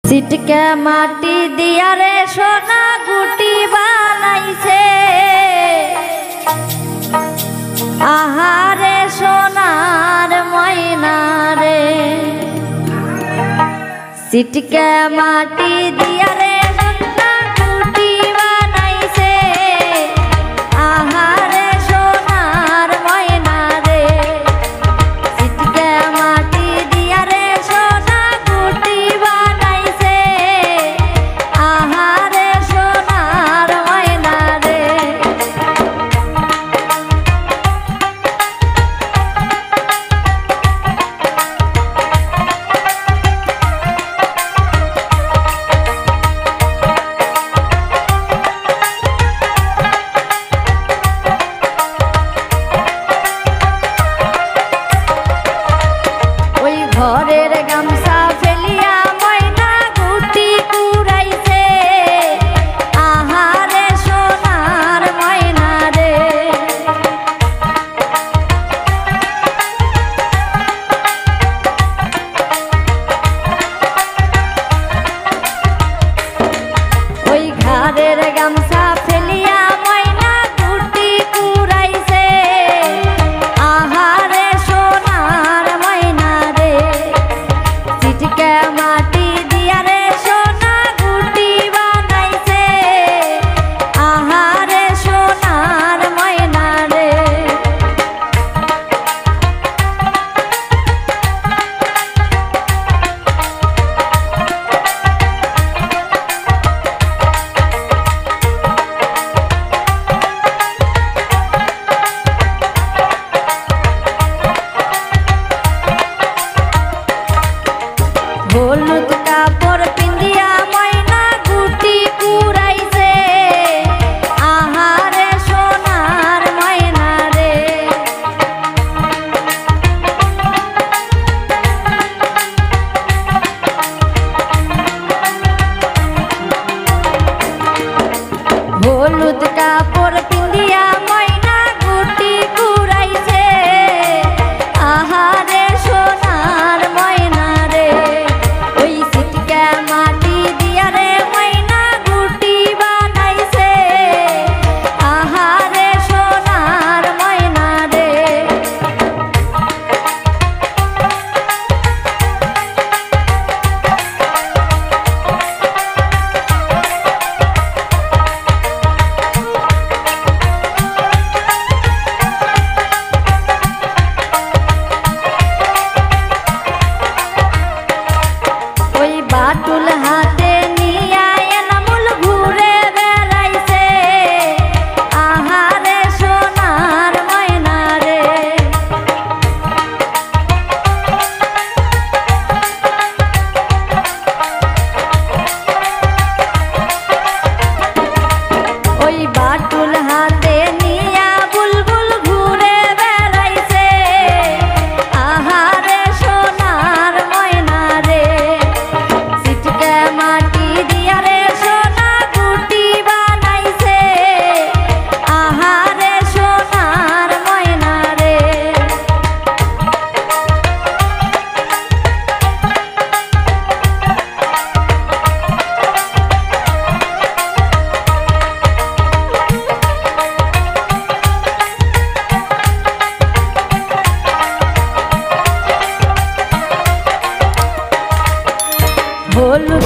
सिटके माटी दिया रे सोना गुटी बानाइसे आहारे सोनार मैना रे सिटके माटी दिया रे सोना गुटी बानाइसे आहारे सोनार मैना रे सिटके माटी दिया रे सोना गुटी बानाइसे आहारे सोनार मैना रे ঘরের গামছা ফেলিয়া ময়না গুটি কুড়াইছে আহারে সোনার ময়না রে ওই ঘরের গামছা ফেলিয়া ময়না গুটি কুড়াইছে আহারে সোনার ময়না রে सिटके माटी दिया रे सोना गुटी बानाइसे आहारे सोनार मैना रे হলুদ কাপড় পিন্দিয়া ময়না গুটি কুড়াইছে আহারে সোনার ময়না রে হলুদ কাপড় পিন্দিয়া ময়না গুটি কুড়াইছে আহারে সোনার ময়না রে ওই সিটকে মাটি দিয়া রে ময়না গুটি বানাইছে আহারে সোনার ময়না রে ওই বাটুল হাতে নিয়া এনামুল ঘুরে বেড়াইছে আহারে সোনার ময়না রে ওই বাটুল হাতে নিয়া বুলবুল ঘুরে বেড়াইছে আহারে সোনার ময়না রে সিটকে মাটি দিয়া রে সোনা গুটি বানাইছে আহারে সোনার ময়না রে হলুদ